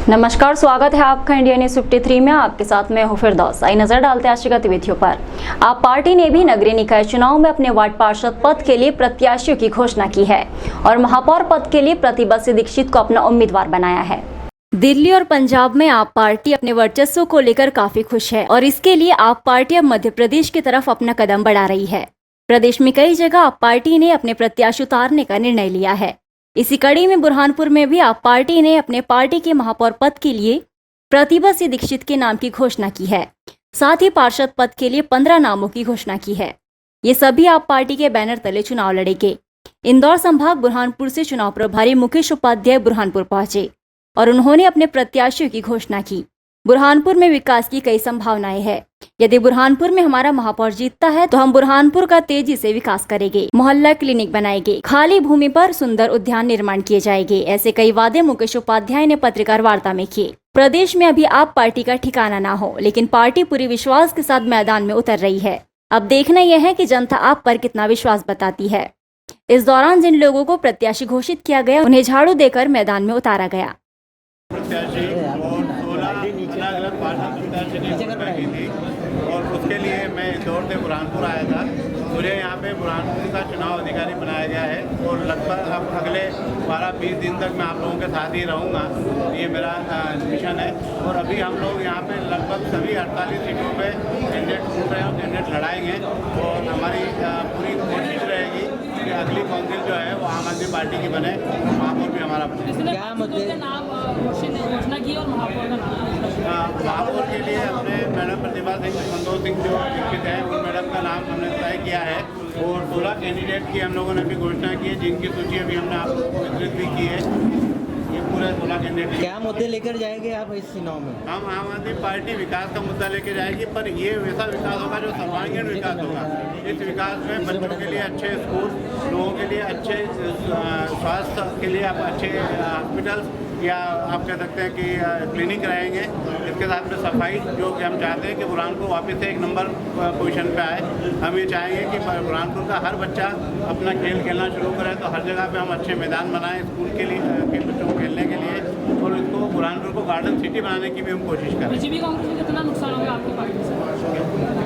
नमस्कार, स्वागत है आपका इंडिया न्यूज 53 में। आपके साथ मैं हूं फिरदौस। आई नजर डालते हैं आज की गतिविधियों पर। आप पार्टी ने भी नगरीय निकाय चुनाव में अपने वार्ड पार्षद पद के लिए प्रत्याशियों की घोषणा की है और महापौर पद के लिए प्रतिभा दीक्षित को अपना उम्मीदवार बनाया है। दिल्ली और पंजाब में आप पार्टी अपने वर्चस्व को लेकर काफी खुश है और इसके लिए आप पार्टी अब मध्य प्रदेश की तरफ अपना कदम बढ़ा रही है। प्रदेश में कई जगह आप पार्टी ने अपने प्रत्याशी उतारने का निर्णय लिया है। इसी कड़ी में बुरहानपुर में भी आप पार्टी ने अपने पार्टी के महापौर पद के लिए प्रतिभा दीक्षित के नाम की घोषणा की है। साथ ही पार्षद पद के लिए 15 नामों की घोषणा की है। ये सभी आप पार्टी के बैनर तले चुनाव लड़ेंगे। इंदौर संभाग बुरहानपुर से चुनाव प्रभारी मुकेश उपाध्याय बुरहानपुर पहुंचे और उन्होंने अपने प्रत्याशियों की घोषणा की। बुरहानपुर में विकास की कई संभावनाएं हैं। यदि बुरहानपुर में हमारा महापौर जीतता है तो हम बुरहानपुर का तेजी से विकास करेंगे, मोहल्ला क्लिनिक बनाएंगे, खाली भूमि पर सुंदर उद्यान निर्माण किए जाएंगे। ऐसे कई वादे मुकेश उपाध्याय ने पत्रकार वार्ता में किए। प्रदेश में अभी आप पार्टी का ठिकाना ना हो, लेकिन पार्टी पूरी विश्वास के साथ मैदान में उतर रही है। अब देखना यह है कि जनता आप पर कितना विश्वास बताती है। इस दौरान जिन लोगों को प्रत्याशी घोषित किया गया उन्हें झाड़ू देकर मैदान में उतारा गया। और उसके लिए मैं इंदौर से बुरहानपुर आया था। मुझे यहाँ पे बुरहानपुर का चुनाव अधिकारी बनाया गया है और लगभग अब अगले 12-20 दिन तक मैं आप लोगों के साथ ही रहूँगा। ये मेरा मिशन है। और अभी हम लोग यहाँ पे लगभग सभी 48 सीटों पे कैंडिडेट ढूंढ रहे हैं और कैंडिडेट लड़ाएंगे। और हमारी पूरी कोशिश रहेगी कि अगली काउंसिल जो है वो आम आदमी पार्टी की बने, महापौर भी हमारा बने। क्या मुद्दे घोषणा की और महापौर का नाम महापौर के लिए हमने मैडम प्रतिभा संतोष सिंह जो दीक्षित है उन मैडम का नाम हमने तय किया है और 16 कैंडिडेट की हम लोगों ने भी घोषणा की है, जिनकी सूची अभी हमने आपको वितरित भी की है। ये पूरे 16 कैंडिडेट क्या मुद्दे लेकर जाएंगे आप इस चुनाव में? हम आम आदमी पार्टी विकास का मुद्दा लेके जाएगी, पर ये वैसा विकास होगा जो सर्वांगीण विकास होगा। इस विकास में बच्चों के लिए अच्छे स्कूल, लोगों के लिए अच्छे स्वास्थ्य के लिए आप अच्छे हॉस्पिटल या आप कह सकते हैं कि क्लिनिक रहेंगे। इसके साथ में सफाई, जो कि हम चाहते हैं कि बुरहानपुर वापस से 1 नंबर पोजीशन पे आए। हम ये चाहेंगे कि बुरहानपुर का हर बच्चा अपना खेल खेलना शुरू करे, तो हर जगह पे हम अच्छे मैदान बनाएं स्कूल के लिए, के बच्चों को खेलने के लिए, और इसको बुरहानपुर को गार्डन सिटी बनाने की भी हम कोशिश करें। बीजेपी कांग्रेस को कितना नुकसान होगा आपकी पार्टी से?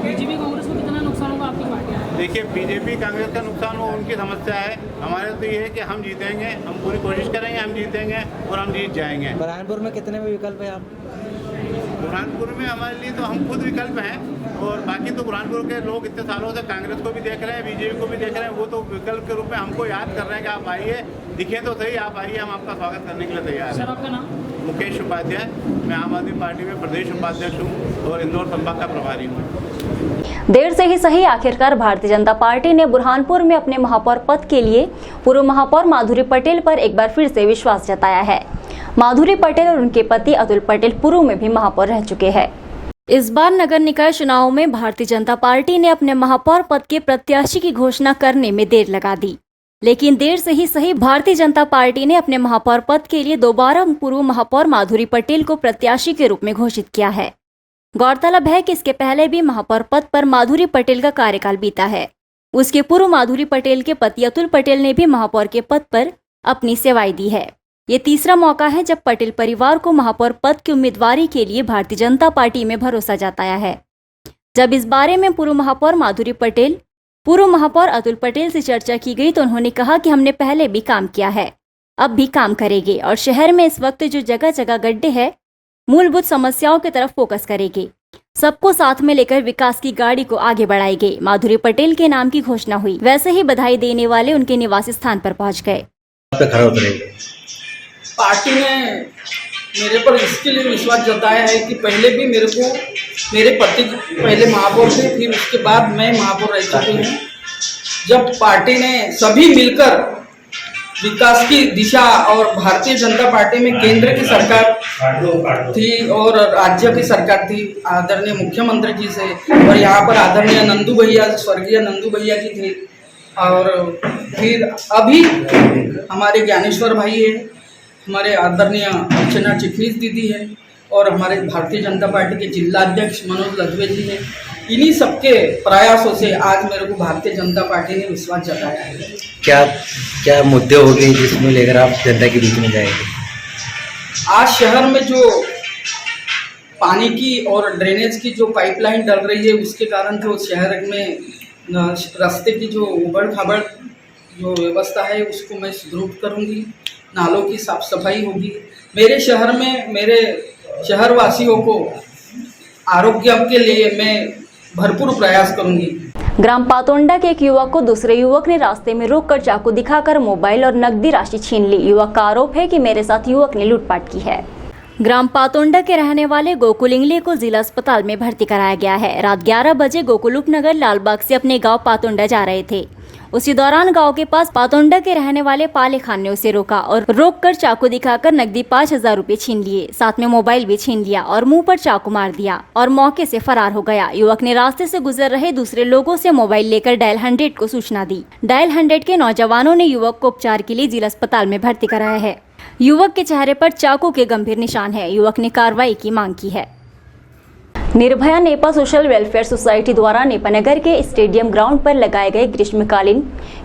बीजेपी कांग्रेस को कितना नुकसान होगा आपकी पार्टी? देखिए, बीजेपी कांग्रेस का नुकसान वो उनकी समस्या है। हमारे तो ये है कि हम जीतेंगे, हम पूरी कोशिश करेंगे, हम जीतेंगे और हम जीत जाएंगे। बुरहानपुर में कितने में विकल्प है आप? बुरहानपुर में हमारे लिए तो हम खुद विकल्प हैं, और बाकी तो बुरहानपुर के लोग इतने सालों से कांग्रेस को भी देख रहे हैं, बीजेपी को भी देख रहे हैं। वो तो विकल्प के रूप में हमको याद कर रहे हैं कि आप आइए, दिखे तो सही, आप आइए, हम आपका स्वागत करने के लिए तैयार हैं। सर, आपका नाम? मुकेश उपाध्याय। मैं आम आदमी पार्टी में प्रदेश उपाध्यक्ष हूँ और इंदौर संभाग का प्रभारी हूँ। देर से ही सही, आखिरकार भारतीय जनता पार्टी ने बुरहानपुर में अपने महापौर पद के लिए पूर्व महापौर माधुरी पटेल पर एक बार फिर से विश्वास जताया है। माधुरी पटेल और उनके पति अतुल पटेल पूर्व में भी महापौर रह चुके हैं। इस बार नगर निकाय चुनाव में भारतीय जनता पार्टी ने अपने महापौर पद के प्रत्याशी की घोषणा करने में देर लगा दी, लेकिन देर से ही सही, भारतीय जनता पार्टी ने अपने महापौर पद के लिए दोबारा पूर्व महापौर माधुरी पटेल को प्रत्याशी के रूप में घोषित किया है। गौरतलब है कि इसके पहले भी महापौर पद पर माधुरी पटेल का कार्यकाल बीता है। उसके पूर्व माधुरी पटेल के पति अतुल पटेल ने भी महापौर के पद पर अपनी सेवाएं दी है। ये तीसरा मौका है जब पटेल परिवार को महापौर पद की उम्मीदवारी के लिए भारतीय जनता पार्टी में भरोसा जताया है। जब इस बारे में पूर्व महापौर माधुरी पटेल, पूर्व महापौर अतुल पटेल से चर्चा की गई तो उन्होंने कहा कि हमने पहले भी काम किया है, अब भी काम करेंगे और शहर में इस वक्त जो जगह जगह गड्ढे हैं, मूलभूत समस्याओं की तरफ फोकस करेंगे। सबको साथ में लेकर विकास की गाड़ी को आगे बढ़ाएंगे। माधुरी पटेल के नाम की घोषणा हुई, वैसे ही बधाई देने वाले उनके निवास स्थान पर पहुंच गए। पार्टी ने मेरे पर इसके लिए विश्वास जताया है कि पहले भी मेरे पति पहले महापौर थे, फिर उसके बाद मैं महापौर रह चुकी हूँ। जब पार्टी ने सभी मिलकर विकास की दिशा, और भारतीय जनता पार्टी में केंद्र की सरकार थी और राज्य की सरकार थी आदरणीय मुख्यमंत्री जी से, और यहाँ पर आदरणीय नंदू भैया, स्वर्गीय नंदू भैया जी थे, और फिर अभी हमारे ज्ञानेश्वर भाई है, हमारे आदरणीय अर्चना चिटनीस दीदी है, और हमारे भारतीय जनता पार्टी के जिला अध्यक्ष मनोज लदवे जी हैं। इन्हीं सबके प्रयासों से आज मेरे को भारतीय जनता पार्टी ने विश्वास जताया है। क्या क्या मुद्दे हो गए जिसमें लेकर आप जनता के बीच में जाएंगे? आज शहर में जो पानी की और ड्रेनेज की जो पाइपलाइन डल रही है उसके कारण जो शहर में रास्ते की जो उबड़ खाबड़ जो व्यवस्था है उसको मैं सुदृढ़ करूँगी। नालों की साफ सफाई होगी। मेरे शहर में मेरे शहरवासियों को आरोग्य के लिए मैं भरपूर प्रयास करूँगी। ग्राम पातोंडा के एक युवक को दूसरे युवक ने रास्ते में रोककर चाकू दिखाकर मोबाइल और नकदी राशि छीन ली। युवक का आरोप है कि मेरे साथ युवक ने लूटपाट की है। ग्राम पातोंडा के रहने वाले गोकुल इंगले को जिला अस्पताल में भर्ती कराया गया है। रात 11 बजे गोकुल उपनगर लालबाग से अपने गांव पातोंडा जा रहे थे। उसी दौरान गांव के पास पातोंडा के रहने वाले पाले खान ने उसे रोका और रोककर चाकू दिखाकर नकदी 5000 रुपए छीन लिए। साथ में मोबाइल भी छीन लिया और मुंह पर चाकू मार दिया और मौके से फरार हो गया। युवक ने रास्ते से गुजर रहे दूसरे लोगों से मोबाइल लेकर डायल 100 को सूचना दी। डायल 100 के नौजवानों ने युवक को उपचार के लिए जिला अस्पताल में भर्ती कराया है। युवक के चेहरे पर चाकू के गंभीर निशान है। युवक ने कार्रवाई की मांग की है। Nirbhaya Nipah social welfare society द्वारा नेपानगर के स्टेडियम ग्राउंड पर लगाए गए ग्रीष्मकालीन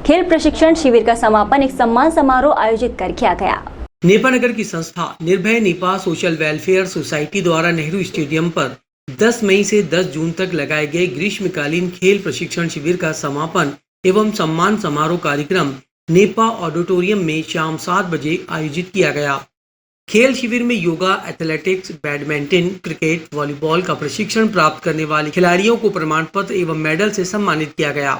खेल प्रशिक्षण शिविर का समापन एक सम्मान समारोह आयोजित कर किया गया। नेपानगर की संस्था Nirbhaya Nipah social welfare society द्वारा नेहरू स्टेडियम पर 10 मई से 10 जून तक लगाए गए ग्रीष्मकालीन खेल प्रशिक्षण शिविर का समापन एवं सम्मान समारोह कार्यक्रम नेपा ऑडिटोरियम में शाम 7 बजे आयोजित किया गया। खेल शिविर में yoga, athletics, badminton, cricket, volleyball का प्रशिक्षण प्राप्त करने वाले खिलाड़ियों को प्रमाण पत्र एवं मेडल से सम्मानित किया गया।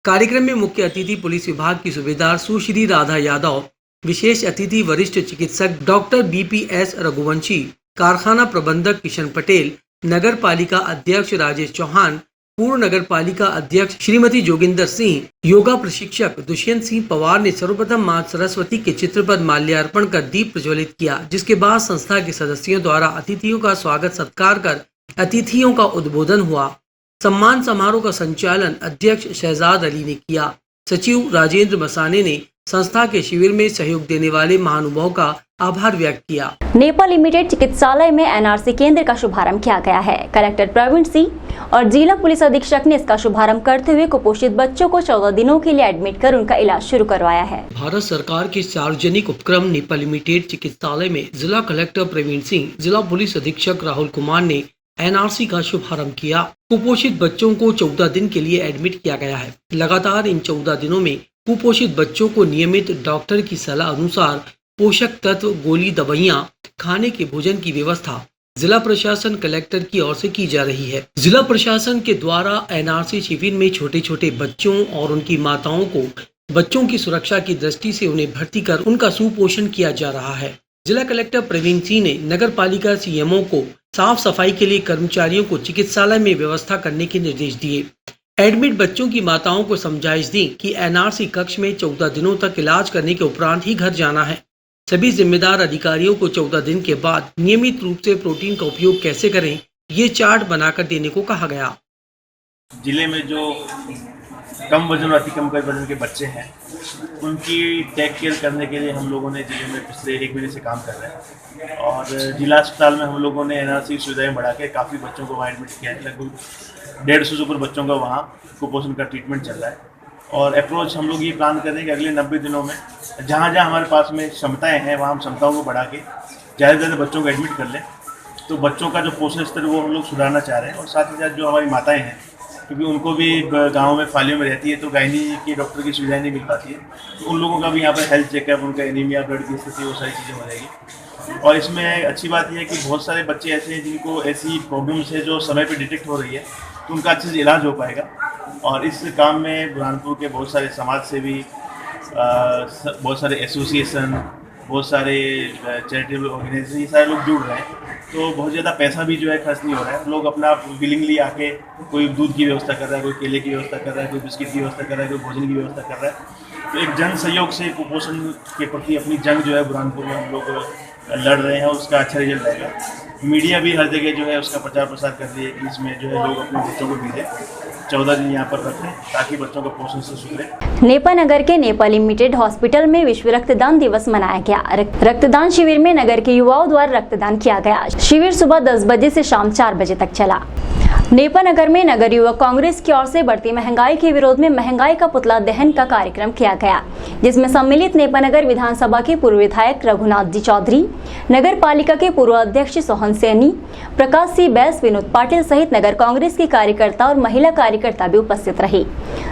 कार्यक्रम में मुख्य अतिथि पुलिस विभाग की सूबेदार सुश्री राधा यादव, विशेष अतिथि वरिष्ठ चिकित्सक डॉक्टर BPS रघुवंशी, कारखाना प्रबंधक किशन पटेल, नगर पालिका अध्यक्ष राजेश चौहान, पूर्व नगर पालिका अध्यक्ष श्रीमती जोगिंदर सिंह, योगा प्रशिक्षक दुष्यंत सिंह पवार ने सर्वप्रथम मां सरस्वती के चित्र पर माल्यार्पण कर दीप प्रज्वलित किया। जिसके बाद संस्था के सदस्यों द्वारा अतिथियों का स्वागत सत्कार कर अतिथियों का उद्बोधन हुआ। सम्मान समारोह का संचालन अध्यक्ष शहजाद अली ने किया। सचिव राजेंद्र मसाने ने संस्था के शिविर में सहयोग देने वाले महानुभावों का आभार व्यक्त किया। नेपा लिमिटेड चिकित्सालय में NRC केंद्र का शुभारंभ किया गया है। कलेक्टर प्रवीण सिंह और जिला पुलिस अधीक्षक ने इसका शुभारंभ करते हुए कुपोषित बच्चों को 14 दिनों के लिए एडमिट कर उनका इलाज शुरू करवाया है। भारत सरकार के सार्वजनिक उपक्रम नेपा लिमिटेड चिकित्सालय में जिला कलेक्टर प्रवीण सिंह, जिला पुलिस अधीक्षक राहुल कुमार ने NRC का शुभारंभ किया। कुपोषित बच्चों को 14 दिन के लिए एडमिट किया गया है। लगातार इन 14 दिनों में कुपोषित बच्चों को नियमित डॉक्टर की सलाह अनुसार पोषक तत्व, गोली, दवाइयाँ, खाने के भोजन की व्यवस्था जिला प्रशासन कलेक्टर की ओर से की जा रही है। जिला प्रशासन के द्वारा NRC शिविर में छोटे छोटे बच्चों और उनकी माताओं को बच्चों की सुरक्षा की दृष्टि से उन्हें भर्ती कर उनका सुपोषण किया जा रहा है। जिला कलेक्टर प्रवीण सिंह ने नगर पालिका CMO को साफ सफाई के लिए कर्मचारियों को चिकित्सालय में व्यवस्था करने के निर्देश दिए। एडमिट बच्चों की माताओं को समझाइश दी कि NRC कक्ष में 14 दिनों तक इलाज करने के उपरांत ही घर जाना है। सभी जिम्मेदार अधिकारियों को 14 दिन के बाद नियमित रूप से प्रोटीन का उपयोग कैसे करें, ये चार्ट बनाकर देने को कहा गया। जिले में जो कम वजन और अति कम वजन के बच्चे हैं उनकी टेक केयर करने के लिए हम लोगों ने जिले में पिछले 1 महीने से काम कर रहे हैं और जिला अस्पताल में हम लोगों ने NRC सुविधाएं बढ़ा के काफ़ी बच्चों को वहाँ एडमिट किया है। लगभग 150 से ऊपर बच्चों का वहाँ कुपोषण का ट्रीटमेंट चल रहा है और अप्रोच हम लोग ये प्लान कर रहे हैं कि अगले 90 दिनों में जहाँ जहाँ हमारे पास में क्षमताएँ हैं वहाँ हम क्षमताओं को बढ़ा के ज़्यादा से ज़्यादा बच्चों को एडमिट कर लें। तो बच्चों का जो पोषण स्तर वो हम लोग सुधारना चाह रहे हैं और साथ ही साथ जो हमारी माताएँ हैं क्योंकि उनको भी गाँव में फालियों में रहती है तो गायनी के डॉक्टर की सुविधाएं नहीं मिल पाती है, तो उन लोगों का भी यहाँ पर हेल्थ चेकअप, उनका एनीमिया, ब्लड की स्थिति, वो सारी चीज़ें हो जाएगी। और इसमें अच्छी बात यह है कि बहुत सारे बच्चे ऐसे हैं जिनको ऐसी प्रॉब्लम्स है जो समय पर डिटेक्ट हो रही है तो उनका अच्छे से इलाज हो पाएगा। और इस काम में बुरहानपुर के बहुत सारे समाज सेवी, बहुत सारे एसोसिएशन, बहुत सारे चैरिटेबल ऑर्गेनाइजेशन, ये सारे लोग जुड़ रहे हैं। तो बहुत ज़्यादा पैसा भी जो है खर्च नहीं हो रहा है। लोग अपना विलिंगली आके कोई दूध की व्यवस्था कर रहा है, कोई केले की व्यवस्था कर रहा है, कोई बिस्किट की व्यवस्था कर रहा है, कोई भोजन की व्यवस्था कर रहा है। तो एक जन सहयोग से कुपोषण के प्रति अपनी जंग जो है बुरहानपुर में हम लोग लड़ रहे हैं और उसका अच्छा रिजल्ट आएगा। मीडिया भी हर जगह जो है उसका प्रचार प्रसार कर रही है कि इसमें जो है लोग अपने बच्चों को भेजें, 14 दिन यहाँ पर रखें ताकि बच्चों का पोषण से सुधरे। नेपा नगर के नेपा लिमिटेड हॉस्पिटल में विश्व रक्तदान दिवस मनाया गया। रक्तदान शिविर में नगर के युवाओं द्वारा रक्तदान किया गया। शिविर सुबह 10 बजे से शाम 4 बजे तक चला। नेपानगर में नगर युवक कांग्रेस की ओर से बढ़ती महंगाई के विरोध में महंगाई का पुतला दहन का कार्यक्रम किया गया, जिसमें सम्मिलित नेपानगर विधानसभा के पूर्व विधायक रघुनाथ जी चौधरी, नगर पालिका के पूर्व अध्यक्ष सोहन सैनी, प्रकाश सिंह बैस, विनोद पाटिल सहित नगर कांग्रेस के कार्यकर्ता और महिला कार्यकर्ता भी उपस्थित रहे,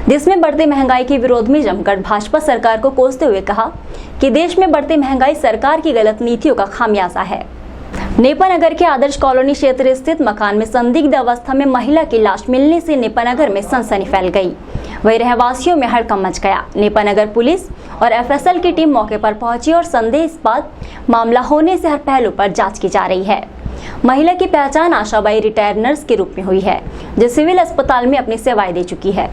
जिसमें बढ़ती महंगाई के विरोध में जमकर भाजपा सरकार को कोसते हुए कहा कि देश में बढ़ती महंगाई सरकार की गलत नीतियों का खामियाजा है। नेपानगर के आदर्श कॉलोनी क्षेत्र स्थित मकान में संदिग्ध अवस्था में महिला की लाश मिलने से नेपानगर में सनसनी फैल गई। वहीं रहवासियों में हड़कंप मच गया। नेपानगर पुलिस और एफएसएल की टीम मौके पर पहुंची और संदेहास्पद मामला होने से हर पहलू पर जांच की जा रही है। महिला की पहचान आशाबाई रिटायर्ड नर्स के रूप में हुई है, जो सिविल अस्पताल में अपनी सेवाएं दे चुकी है।